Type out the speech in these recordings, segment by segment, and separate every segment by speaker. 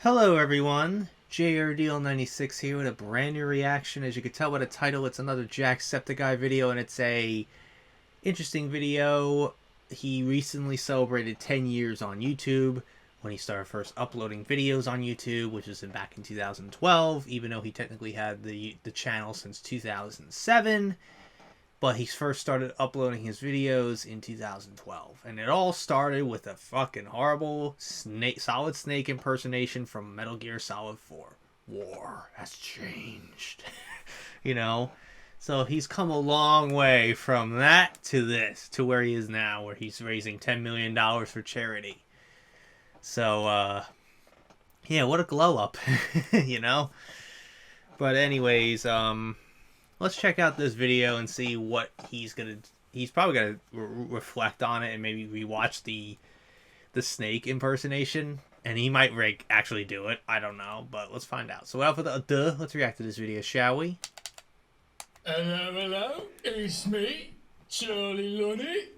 Speaker 1: Hello everyone, JRDL96 here with a brand new reaction. As you can tell by the title, it's another Jacksepticeye video, and it's a interesting video. He recently celebrated 10 years on YouTube when he started first uploading videos on YouTube, which was back in 2012, even though he technically had the channel since 2007. But he first started uploading his videos in 2012. And it all started with a fucking horrible Solid Snake impersonation from Metal Gear Solid 4. War has changed. You know? So he's come a long way from that to this, to where he is now, where he's raising $10 million for charity. So, yeah, what a glow up, you know? But anyways, let's check out this video and see what he's probably gonna reflect on it and maybe rewatch the snake impersonation, and he might actually do it. I don't know, but let's find out. So without further ado, let's react to this video, shall we?
Speaker 2: Hello, it's me, Charlie Lunny.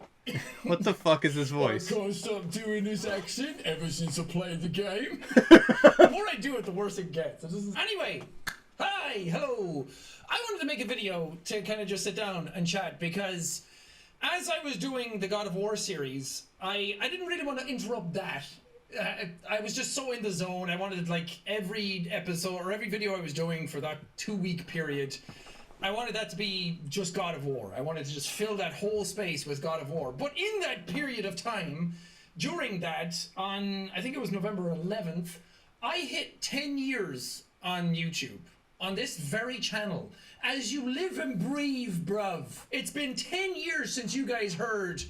Speaker 1: What the fuck is this voice?
Speaker 2: I can't stop doing this accent ever since I played the game. The more I do it, the worse it gets. Anyway, hi, hello. I wanted to make a video to kind of just sit down and chat because as I was doing the God of War series, I didn't really want to interrupt that. I was just so in the zone. I wanted, like, every episode or every video I was doing for that 2-week period, I wanted that to be just God of War. I wanted to just fill that whole space with God of War. But in that period of time, during that, on, I think it was November 11th, I hit 10 years on YouTube. On this very channel. As you live and breathe, bruv. It's been 10 years since you guys heard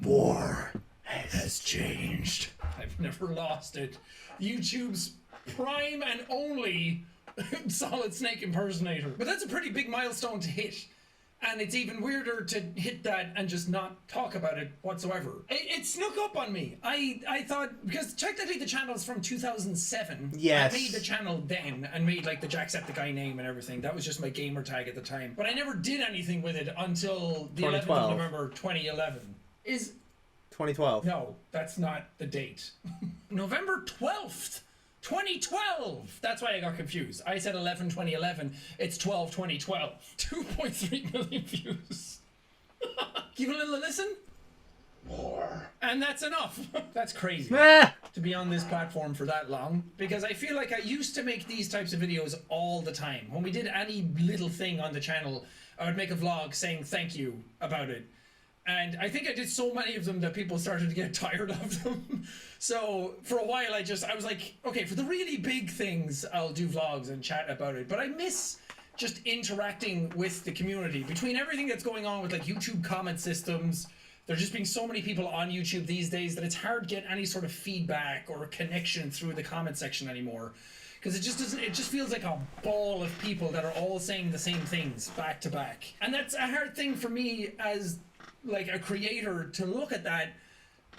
Speaker 2: War has changed. I've never lost it. YouTube's prime and only Solid Snake impersonator. But that's a pretty big milestone to hit. And it's even weirder to hit that and just not talk about it whatsoever. It snuck up on me. I thought, because technically the channel's from 2007.
Speaker 1: Yes.
Speaker 2: I made the channel then and made, like, the Jacksepticeye name and everything. That was just my gamer tag at the time. But I never did anything with it until the 11th of November 2011. Is
Speaker 1: 2012.
Speaker 2: No, that's not the date. November 12th. 2012! That's why I got confused. I said 11 2011. It's 12 2012. 2.3 million views. Give a little listen. More. And that's enough. That's crazy. To be on this platform for that long. Because I feel like I used to make these types of videos all the time. When we did any little thing on the channel, I would make a vlog saying thank you about it. And I think I did so many of them that people started to get tired of them. So for a while I was like, okay, for the really big things, I'll do vlogs and chat about it. But I miss just interacting with the community. Between everything that's going on with, like, YouTube comment systems, there just being so many people on YouTube these days that it's hard to get any sort of feedback or connection through the comment section anymore. Because it just feels like a ball of people that are all saying the same things back to back. And that's a hard thing for me as, like, a creator to look at that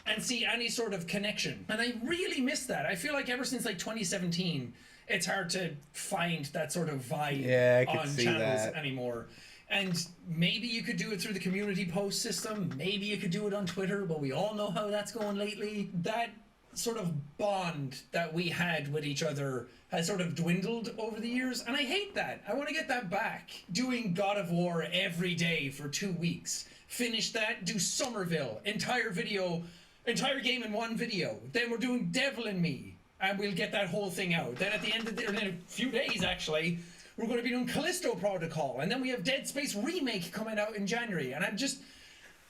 Speaker 2: and see any sort of connection. And I really miss that. I feel like ever since, like, 2017, it's hard to find that sort of vibe on channels anymore. And maybe you could do it through the community post system. Maybe you could do it on Twitter, but we all know how that's going lately. That sort of bond that we had with each other has sort of dwindled over the years, and I hate that. I want to get that back. Doing God of War every day for 2 weeks. Finish that, do Somerville, entire game in one video. Then we're doing Devil in Me, and we'll get that whole thing out. Then at the end of in a few days, actually, we're going to be doing Callisto Protocol, and then we have Dead Space Remake coming out in January, and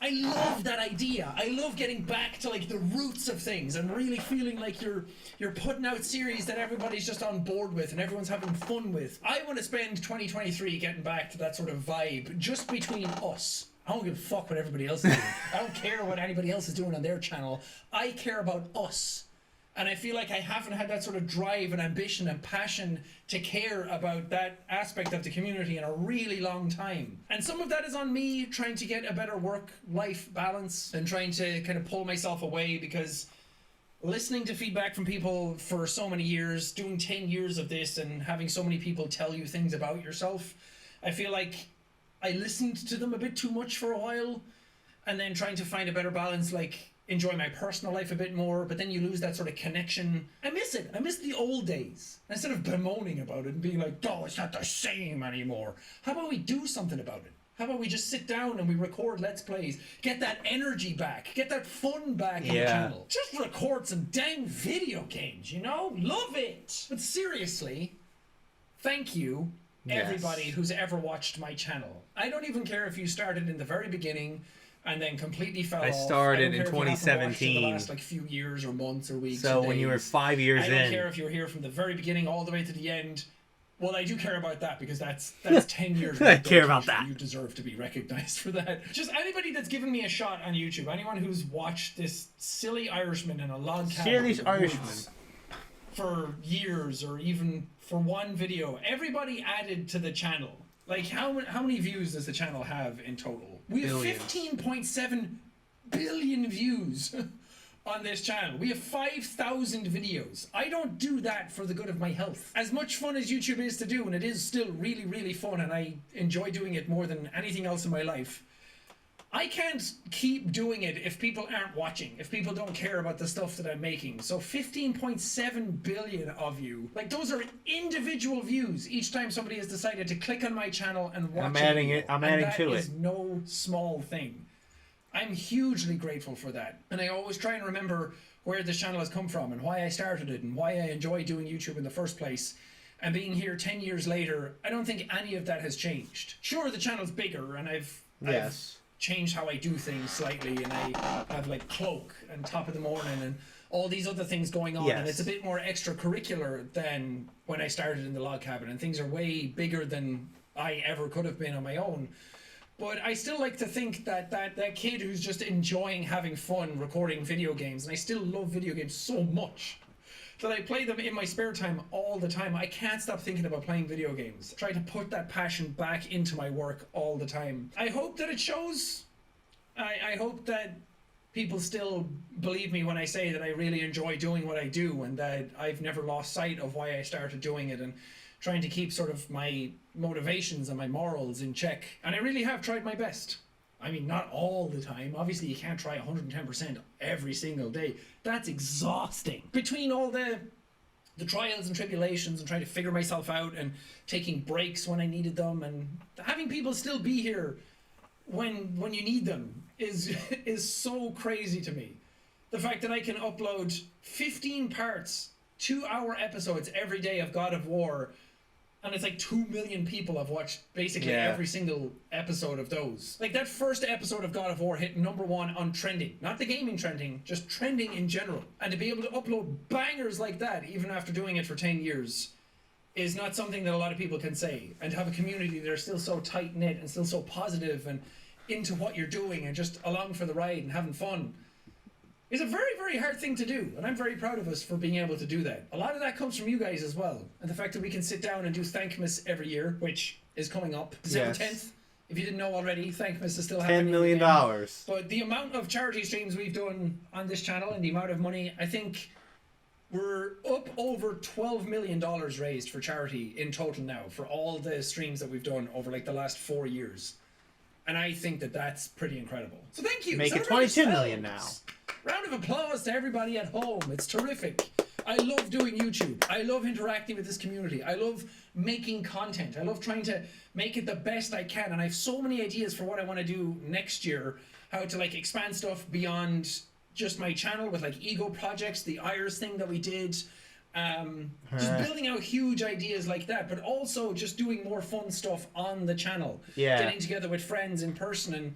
Speaker 2: I love that idea. I love getting back to, like, the roots of things and really feeling like you're putting out series that everybody's just on board with and everyone's having fun with. I want to spend 2023 getting back to that sort of vibe just between us. I don't give a fuck what everybody else is doing. I don't care what anybody else is doing on their channel. I care about us. And I feel like I haven't had that sort of drive and ambition and passion to care about that aspect of the community in a really long time. And some of that is on me trying to get a better work-life balance and trying to kind of pull myself away, because listening to feedback from people for so many years, doing 10 years of this and having so many people tell you things about yourself, I feel like I listened to them a bit too much for a while, and then trying to find a better balance, like, enjoy my personal life a bit more, but then you lose that sort of connection. I miss it. I miss the old days. Instead of bemoaning about it and being like, oh, it's not the same anymore. How about we do something about it? How about we just sit down and we record Let's Plays, get that energy back, get that fun back in the channel. Just record some dang video games, you know? Love it! But seriously, thank you, everybody who's ever watched my channel. I don't even care if you started in the very beginning and then completely fell off.
Speaker 1: I started in
Speaker 2: in
Speaker 1: 2017.
Speaker 2: The last like few years or months or weeks.
Speaker 1: So
Speaker 2: or
Speaker 1: when you were
Speaker 2: days.
Speaker 1: 5 years in.
Speaker 2: I don't care if you were here from the very beginning all the way to the end. Well, I do care about that because that's 10 years.
Speaker 1: I care about that.
Speaker 2: You deserve to be recognized for that. Just anybody that's given me a shot on YouTube, anyone who's watched this silly Irishman in a log cabin in the woods for years or even for one video, everybody added to the channel. Like, how many views does the channel have in total? We have 15.7 billion views on this channel. We have 5,000 videos. I don't do that for the good of my health. As much fun as YouTube is to do, and it is still really, really fun, and I enjoy doing it more than anything else in my life, I can't keep doing it if people aren't watching, if people don't care about the stuff that I'm making. So 15.7 billion of you, like those are individual views each time somebody has decided to click on my channel and watch
Speaker 1: I'm adding
Speaker 2: it.
Speaker 1: I'm adding to it.
Speaker 2: That is no small thing. I'm hugely grateful for that. And I always try and remember where this channel has come from and why I started it and why I enjoy doing YouTube in the first place. And being here 10 years later, I don't think any of that has changed. Sure, the channel's bigger and I've changed how I do things slightly, and I have like Cloak and Top of the Morning and all these other things going on, and it's a bit more extracurricular than when I started in the log cabin, and things are way bigger than I ever could have been on my own. But I still like to think that that kid who's just enjoying having fun recording video games, and I still love video games so much that I play them in my spare time all the time. I can't stop thinking about playing video games. I try to put that passion back into my work all the time. I hope that it shows. I hope that people still believe me when I say that I really enjoy doing what I do and that I've never lost sight of why I started doing it and trying to keep sort of my motivations and my morals in check. And I really have tried my best. I mean, not all the time. Obviously, you can't try 110% every single day. That's exhausting. Between all the trials and tribulations and trying to figure myself out and taking breaks when I needed them and having people still be here when you need them is so crazy to me. The fact that I can upload 15 parts, 2-hour episodes every day of God of War, and it's like 2 million people have watched basically every single episode of those. Like that first episode of God of War hit #1 on trending. Not the gaming trending, just trending in general. And to be able to upload bangers like that, even after doing it for 10 years, is not something that a lot of people can say. And to have a community that are still so tight-knit and still so positive and into what you're doing and just along for the ride and having fun is a very, very hard thing to do, and I'm very proud of us for being able to do that. A lot of that comes from you guys as well, and the fact that we can sit down and do Thankmas every year, which is coming up December 10th. If you didn't know already, Thankmas is still happening.
Speaker 1: $10 million.
Speaker 2: But the amount of charity streams we've done on this channel and the amount of money, I think we're up over $12 million raised for charity in total now for all the streams that we've done over like the last 4 years. And I think that that's pretty incredible. So thank you.
Speaker 1: Make it 22 million now.
Speaker 2: Round of applause to everybody at home. It's terrific. I love doing YouTube. I love interacting with this community. I love making content. I love trying to make it the best I can. And I have so many ideas for what I want to do next year. How to like expand stuff beyond just my channel with like ego projects, the IRS thing that we did. Just building out huge ideas like that, but also just doing more fun stuff on the channel. Getting together with friends in person, and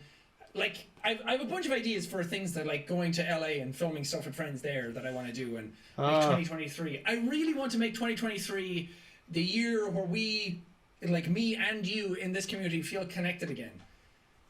Speaker 2: like I have a bunch of ideas for things that like going to LA and filming stuff with friends there that I want to do, and make 2023. I really want to make 2023 the year where we, like me and you in this community, feel connected again.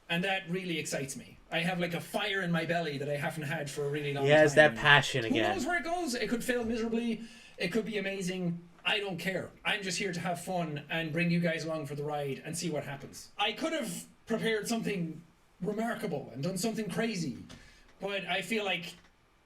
Speaker 2: And that really excites me. I have like a fire in my belly that I haven't had for a really long time.
Speaker 1: Yeah, it's that passion again.
Speaker 2: Who knows where it goes? It could fail miserably. It could be amazing. I don't care. I'm just here to have fun and bring you guys along for the ride and see what happens. I could have prepared something remarkable and done something crazy, but I feel like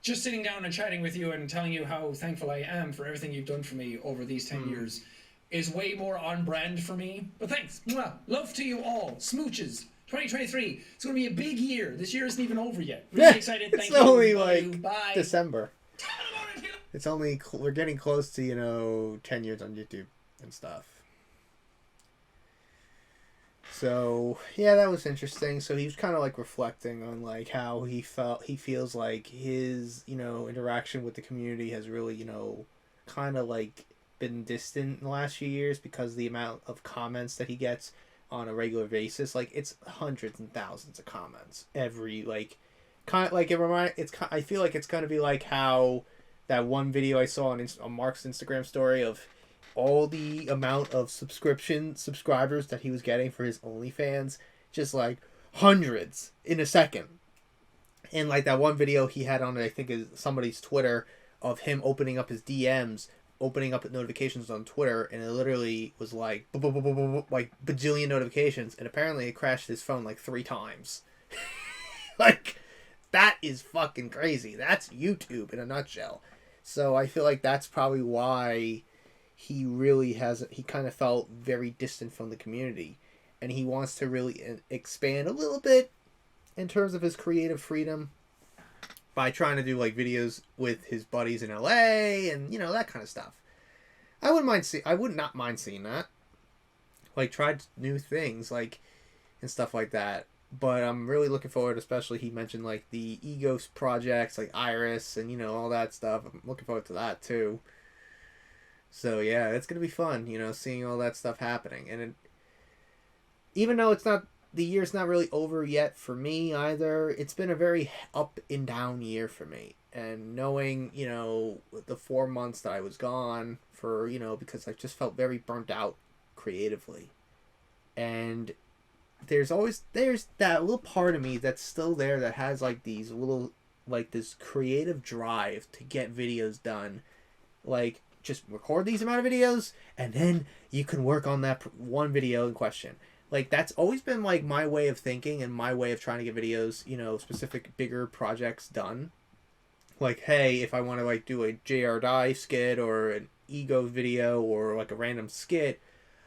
Speaker 2: just sitting down and chatting with you and telling you how thankful I am for everything you've done for me over these 10 years is way more on brand for me. But thanks. Mwah. Love to you all. Smooches. 2023. It's going to be a big year. This year isn't even over yet. Really excited. Thank you.
Speaker 1: It's only
Speaker 2: Love
Speaker 1: like
Speaker 2: you. Bye.
Speaker 1: December. It's only we're getting close to 10 years on YouTube and stuff. So yeah, that was interesting. So he was kind of like reflecting on like how he feels like his interaction with the community has really kind of like been distant in the last few years because of the amount of comments that he gets on a regular basis. Like it's hundreds and thousands of comments every kind of like I feel like it's gonna be like how that one video I saw on Mark's Instagram story of all the amount of subscribers that he was getting for his OnlyFans, just like hundreds in a second. And like that one video he had on, I think is somebody's Twitter, of him opening up his DMs, opening up notifications on Twitter, and it literally was like like bajillion notifications, and apparently it crashed his phone like 3 times. Like that is fucking crazy. That's YouTube in a nutshell. So I feel like that's probably why he kind of felt very distant from the community, and he wants to really expand a little bit in terms of his creative freedom by trying to do like videos with his buddies in LA and that kind of stuff. I would not mind seeing that. Like try new things like and stuff like that. But I'm really looking forward, especially he mentioned like the ego projects like Iris and all that stuff. I'm looking forward to that too. So yeah, it's gonna be fun, seeing all that stuff happening. And even though the year's not really over yet for me either, it's been a very up and down year for me. And knowing, the 4 months that I was gone for, because I just felt very burnt out creatively. And there's that little part of me that's still there that has like these little, like this creative drive to get videos done. Like, just record these amount of videos and then you can work on that one video in question. Like that's always been like my way of thinking and my way of trying to get videos, specific bigger projects done. Like, hey, if I want to like do a JR Die skit or an ego video or like a random skit,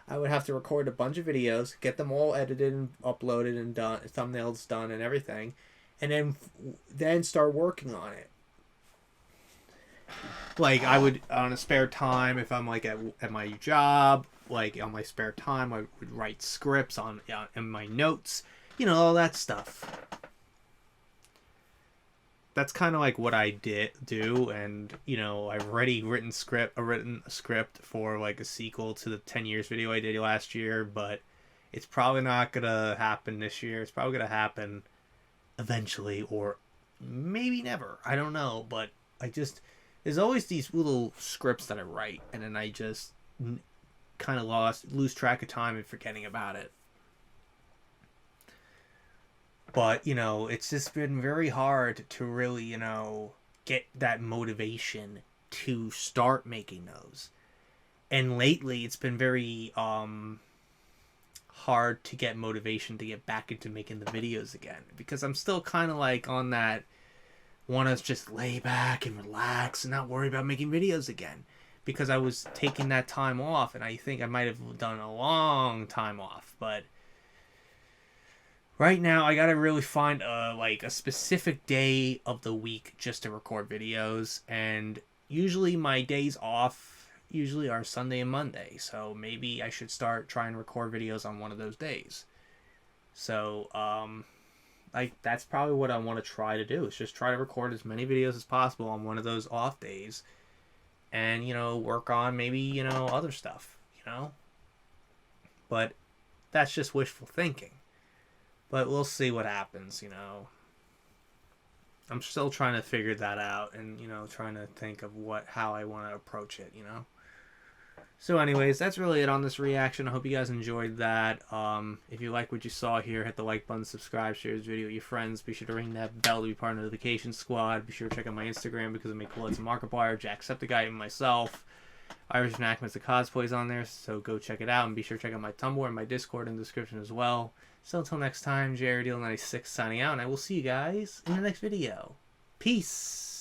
Speaker 1: I would have to record a bunch of videos, get them all edited and uploaded and done, thumbnails done and everything, and then start working on it. Like I would on a spare time, if I'm like at my job, like on my spare time, I would write scripts in my notes, all that stuff. That's kind of like what I do, and I've already written a script for like a sequel to the 10 years video I did last year, but it's probably not gonna happen this year. It's probably gonna happen eventually, or maybe never. I don't know, but there's always these little scripts that I write, and then I just kind of lose track of time and forgetting about it. But, it's just been very hard to really, get that motivation to start making those. And lately, it's been very hard to get motivation to get back into making the videos again. Because I'm still kind of like on that, want to just lay back and relax and not worry about making videos again. Because I was taking that time off, and I think I might have done a long time off, but right now, I gotta really find a specific day of the week just to record videos, and usually my days off are Sunday and Monday, so maybe I should start trying to record videos on one of those days. So, that's probably what I want to try to do, is just try to record as many videos as possible on one of those off days, and, work on maybe, other stuff, But that's just wishful thinking. But we'll see what happens, I'm still trying to figure that out and, trying to think of how I want to approach it, So anyways, that's really it on this reaction. I hope you guys enjoyed that. If you like what you saw here, hit the like button, subscribe, share this video with your friends. Be sure to ring that bell to be part of the notification squad. Be sure to check out my Instagram because I make cool Markiplier, Jacksepticeye, and myself. Irish Enactments of Cosplays on there, so go check it out. And be sure to check out my Tumblr and my Discord in the description as well. So until next time, JRDL96 signing out, and I will see you guys in the next video. Peace!